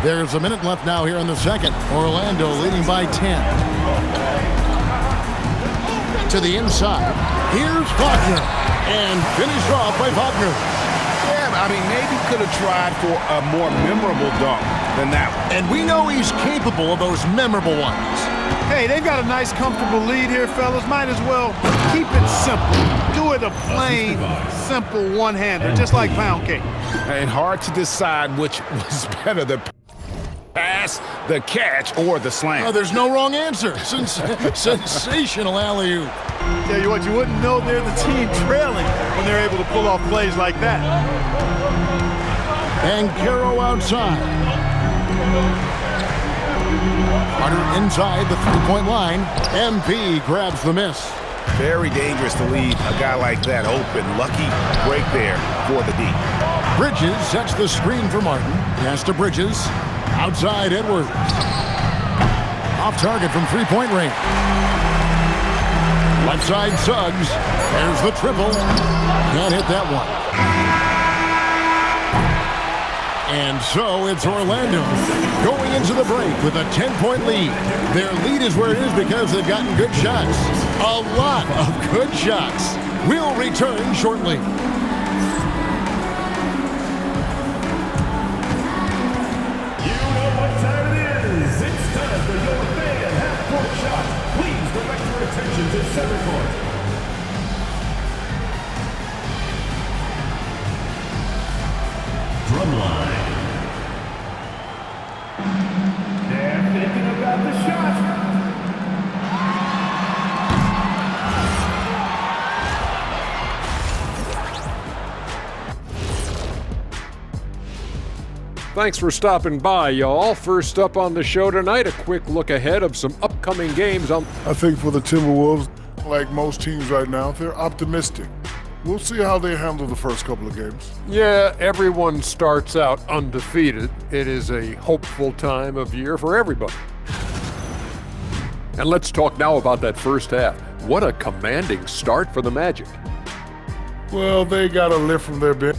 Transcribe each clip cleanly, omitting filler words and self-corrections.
There's a minute left now here in the second. Orlando leading by 10. To the inside. Here's Faulkner. And finished off by Faulkner. Yeah, I mean, maybe could have tried for a more memorable dunk than that one. And we know he's capable of those memorable ones. Hey, they've got a nice, comfortable lead here, fellas. Might as well keep it simple. Do it a plain, simple one-hander, just like pound cake. And hard to decide which was better, the pass, the catch, or the slam. Oh, there's no wrong answer. Sensational alley-oop. Tell you what, you wouldn't know they're the team trailing when they're able to pull off plays like that. And Caro outside. Carter inside the three-point line. MP grabs the miss. Very dangerous to leave a guy like that open. Lucky break there for the D. Bridges sets the screen for Martin. Pass to Bridges. Outside Edwards. Off target from three-point range. Left side Suggs. There's the triple. Can't hit that one. And so it's Orlando going into the break with a 10-point lead. Their lead is where it is because they've gotten good shots. A lot of good shots. We'll return shortly. You know what time it is. It's time for your fan half-court shot. Please direct your attention to center court. Drumline. They're thinking about the shot. Thanks for stopping by, y'all. First up on the show tonight, a quick look ahead of some upcoming games on... I think for the Timberwolves, like most teams right now, they're optimistic. We'll see how they handle the first couple of games. Yeah, everyone starts out undefeated. It is a hopeful time of year for everybody. And let's talk now about that first half. What a commanding start for the Magic. Well, they got a lift from their bench.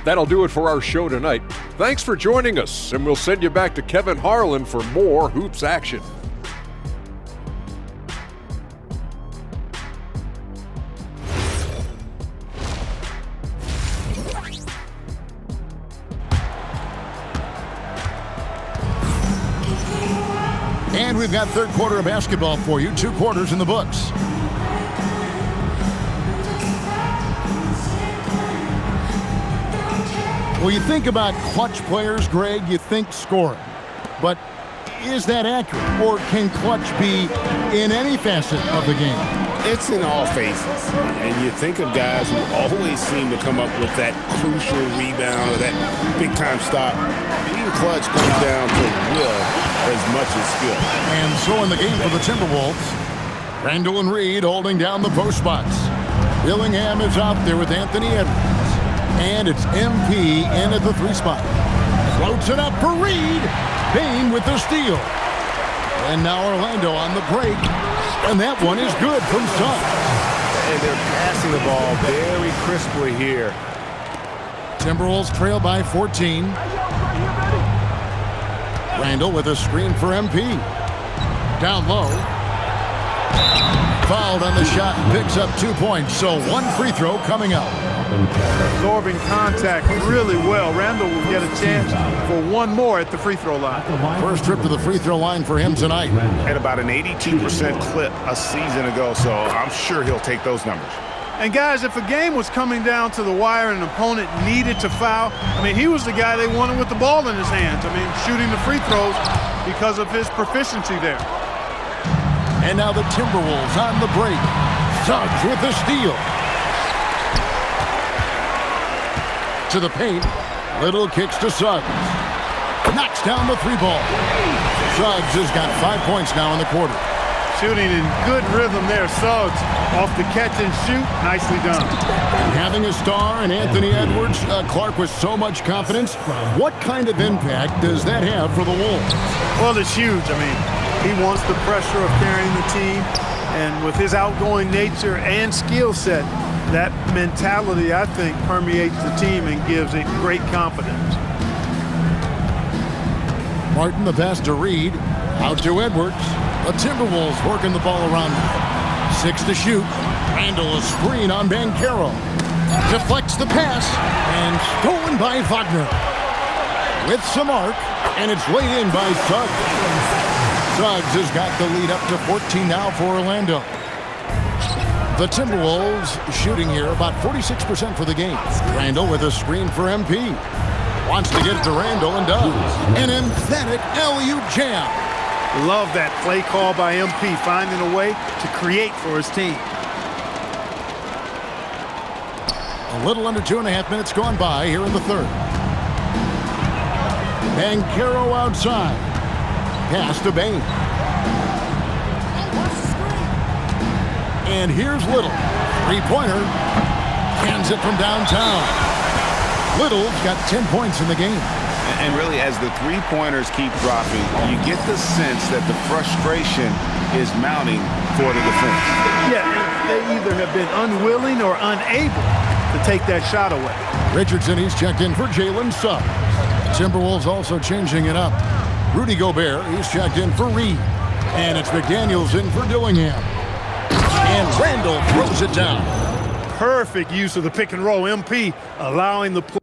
That'll do it for our show tonight. Thanks for joining us, and we'll send you back to Kevin Harlan for more hoops action. And we've got third quarter of basketball for you. 2 quarters in the books. Well, you think about clutch players, Greg, you think scoring. But is that accurate? Or can clutch be in any facet of the game? It's in all phases. And you think of guys who always seem to come up with that crucial rebound or that big-time stop. Being clutch comes down to will as much as skill. And so in the game for the Timberwolves, Randall and Reed holding down the post spots. Dillingham is out there with Anthony Edwards. And it's MP in at the 3 spot. Floats it up for Reed. Payne with the steal. And now Orlando on the break. And that one is good from Suggs. And they're passing the ball very crisply here. Timberwolves trail by 14. Randall with a screen for MP. Down low. Fouled on the shot and picks up 2 points. So 1 free throw coming up. Absorbing contact really well. Randall will get a chance for 1 more at the free throw line. First trip to the free throw line for him tonight. At about an 82% clip a season ago, so I'm sure he'll take those numbers. And guys, if a game was coming down to the wire and an opponent needed to foul, I mean, he was the guy they wanted with the ball in his hands. I mean, shooting the free throws because of his proficiency there. And now the Timberwolves on the break. Suggs with the steal. To the paint. Little kicks to Suggs. Knocks down the 3 ball. Suggs has got 5 points now in the quarter. Shooting in good rhythm there. Suggs off the catch and shoot. Nicely done. Having a star in Anthony Edwards, Clark with so much confidence. What kind of impact does that have for the Wolves? Well, it's huge. I mean, he wants the pressure of carrying the team. And with his outgoing nature and skill set, that mentality, I think, permeates the team and gives it great confidence. Martin, the pass to Reed. Out to Edwards. The Timberwolves working the ball around. 6 to shoot. Randall a screen on Banchero. Deflects the pass and stolen by Wagner. With some arc, and it's laid in by Suggs. Suggs has got the lead up to 14 now for Orlando. The Timberwolves shooting here about 46% for the game. Randall with a screen for MP. Wants to get it to Randall and does. An emphatic LU jam. Love that play call by MP, finding a way to create for his team. A little under 2.5 minutes gone by here in the third. Banchero outside. Pass to Bane. And here's Little. Three-pointer. Cans it from downtown. Little's got 10 points in the game. And really, as the three-pointers keep dropping, you get the sense that the frustration is mounting for the defense. Yeah, they either have been unwilling or unable to take that shot away. Richardson, he's checked in for Jalen Suggs. Timberwolves also changing it up. Rudy Gobert, he's checked in for Reed. And it's McDaniels in for Dillingham. And Randall throws it down. Perfect use of the pick and roll. MP allowing the play.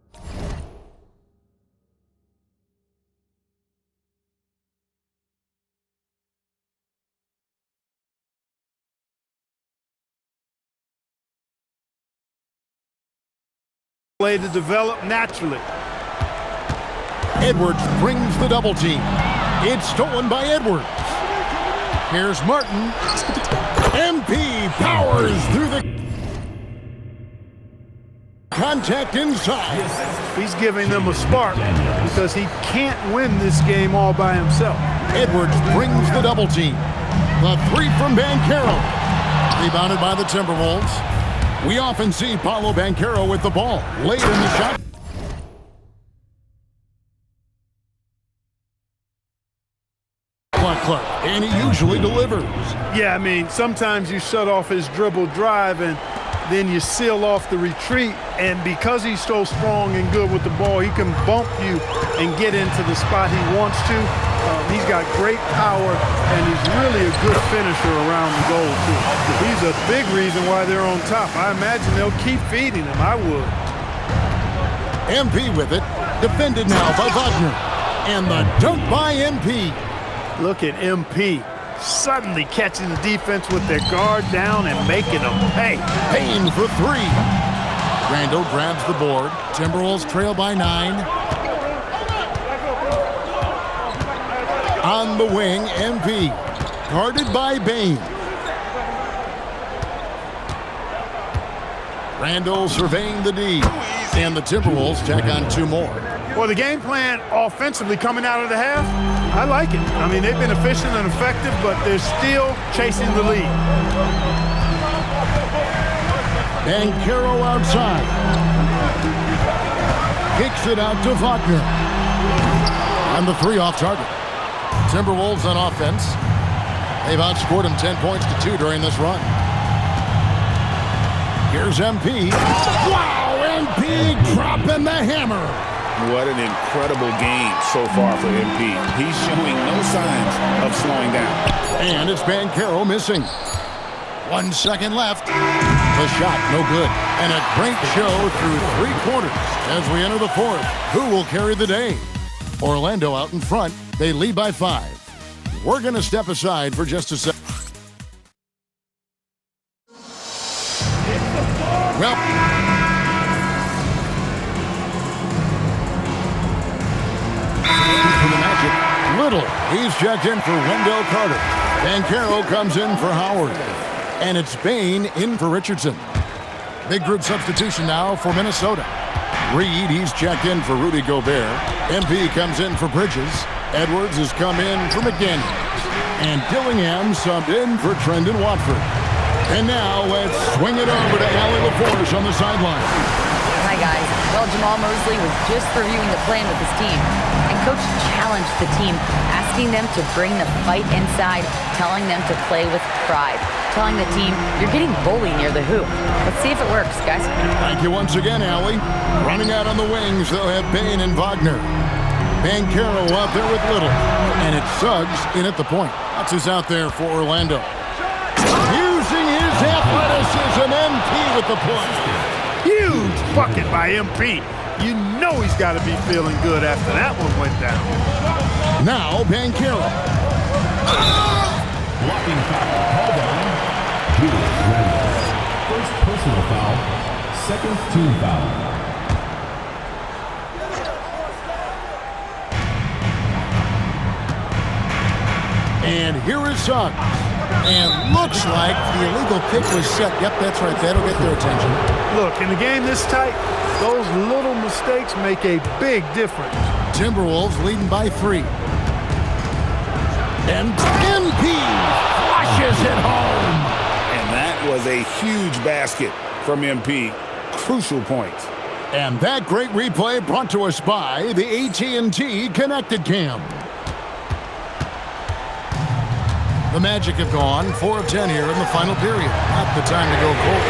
Play to develop naturally. Edwards brings the double team. It's stolen by Edwards. Here's Martin. MP powers through the contact inside. He's giving them a spark because he can't win this game all by himself. Edwards brings the double team. The three from Banchero. Rebounded by the Timberwolves. We often see Paolo Banchero with the ball late in the shot. Clark, and he usually delivers. Yeah, I mean, sometimes you shut off his dribble drive and then you seal off the retreat, and because he's so strong and good with the ball, he can bump you and get into the spot he wants to. He's got great power, and he's really a good finisher around the goal, too. He's a big reason why they're on top. I imagine they'll keep feeding him. I would. MP with it. Defended now by Wagner. And the dunk by MP. Look at MP suddenly catching the defense with their guard down and making them pay. Payne for three. Randall grabs the board. Timberwolves trail by 9. On the wing, MP. Guarded by Bane. Randall surveying the D. And the Timberwolves tack on 2 more. Well, the game plan offensively coming out of the half, I like it. I mean, they've been efficient and effective, but they're still chasing the lead. Banchero outside. Kicks it out to Wagner. And the 3 off target. Timberwolves on offense. They've outscored them 10 points to 2 during this run. Here's MP. Wow, MP dropping the hammer. What an incredible game so far for MP. He's showing no signs of slowing down. And it's Banchero missing. 1 second left. The shot, no good. And a great show through 3 quarters as we enter the 4th. Who will carry the day? Orlando out in front. They lead by 5. We're going to step aside for just a second. Well, for the Magic, Little. He's checked in for Wendell Carter. Banchero comes in for Howard. And it's Bane in for Richardson. Big group substitution now for Minnesota. Reed, he's checked in for Rudy Gobert. MP comes in for Bridges. Edwards has come in for McDaniels. And Dillingham subbed in for Trendon Watford. And now let's swing it over to Allie LaForge on the sideline. Hi, guys. Well, Jamal Mosley was just reviewing the plan with his team. And Coach challenged the team, asking them to bring the fight inside, telling them to play with pride. Telling the team, you're getting bullied near the hoop. Let's see if it works, guys. Thank you once again, Allie. Running out on the wings, they'll have Bane and Wagner. Banchero out there with Little. And it's Suggs in at the point. That's who's out there for Orlando. Using his athleticism, MP with the point. Huge bucket by MP. You know he's got to be feeling good after that one went down. Now Banchero. Blocking foul called on Julius Randle. First personal foul, second team foul. And here is Suggs. And looks like the illegal kick was set. Yep, that's right. That'll get their attention. Look, in a game this tight, those little mistakes make a big difference. Timberwolves leading by 3. And MP flushes it home. And that was a huge basket from MP. Crucial point. And that great replay brought to us by the AT&T Connected Cam. The Magic have gone 4 of 10 here in the final period. Not the time to go cold.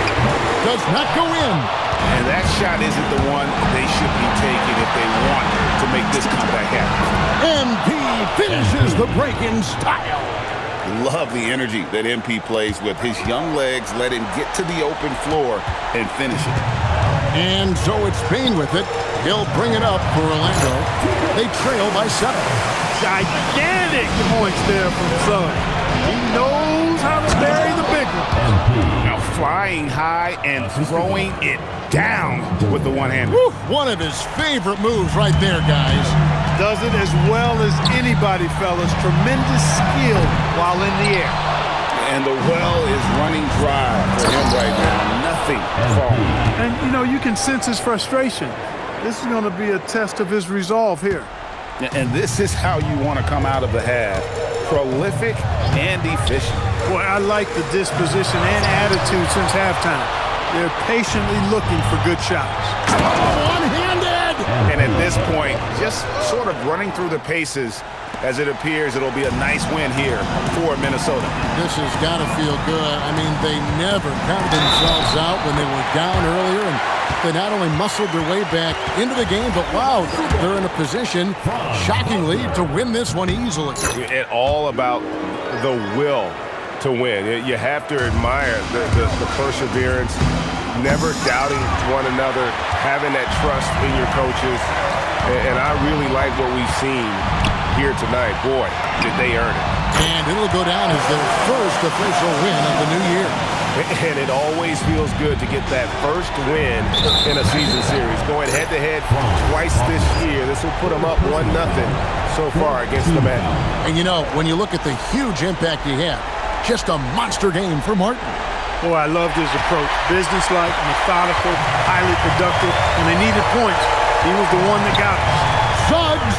Does not go in. And that shot isn't the one they should be taking if they want to make this comeback happen. MP finishes the break in style. Love the energy that MP plays with. His young legs let him get to the open floor and finish it. And so it's Payne with it. He'll bring it up for Orlando. They trail by 7. Gigantic points there from Suggs. He knows how to bury the big one. Now flying high and throwing it down with the one-hand. Woo, one of his favorite moves right there, guys. Does it as well as anybody, fellas. Tremendous skill while in the air. And the well is running dry for him right now. Nothing falling. And, you know, you can sense his frustration. This is going to be a test of his resolve here. And this is how you want to come out of the half. Prolific and efficient. Boy, I like the disposition and attitude since halftime. They're patiently looking for good shots. One-handed! And at this point, just sort of running through the paces as it appears it'll be a nice win here for Minnesota. This has got to feel good. I mean, they never counted themselves out when they were down earlier, and they not only muscled their way back into the game, but wow, they're in a position, shockingly, to win this one easily. It's all about the will to win. You have to admire the perseverance, never doubting one another, having that trust in your coaches, and I really like what we've seen here tonight. Boy, did they earn it. And it'll go down as their first official win of the new year. And it always feels good to get that first win in a season series. Going head-to-head twice this year. This will put them up 1-0 so far against the Magic. And you know, when you look at the huge impact he had, just a monster game for Martin. Boy, I loved his approach. Businesslike, methodical, highly productive. When they needed points, he was the one that got them. Suggs!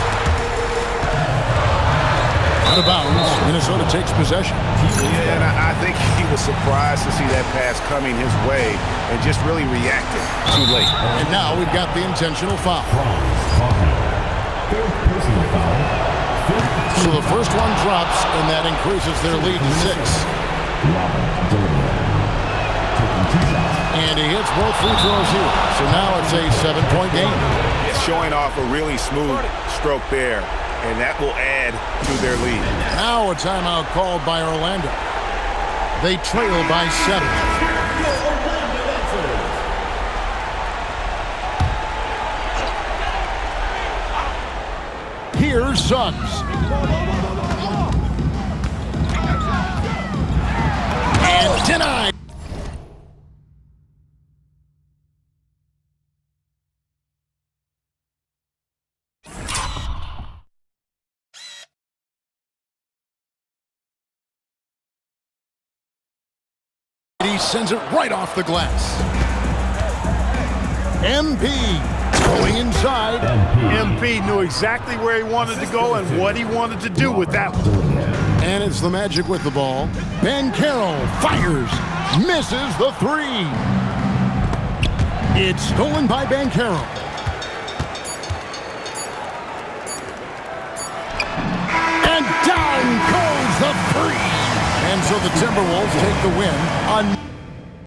Out of bounds, Minnesota takes possession. Yeah, and I think he was surprised to see that pass coming his way and just really reacted too late. And now we've got the intentional foul. Third personal foul. So the first one drops, and that increases their lead to 6. And he hits both free throws here. So now it's a 7-point game. It's showing off a really smooth stroke there, and that will add to their lead. Now a timeout called by Orlando. They trail by 7. Here's Suggs. And denied. He sends it right off the glass. MP going inside. MP knew exactly where he wanted to go and what he wanted to do with that one. And it's the Magic with the ball. Banchero fires, misses the 3. It's stolen by Banchero. And down goes the 3. And so the Timberwolves take the win on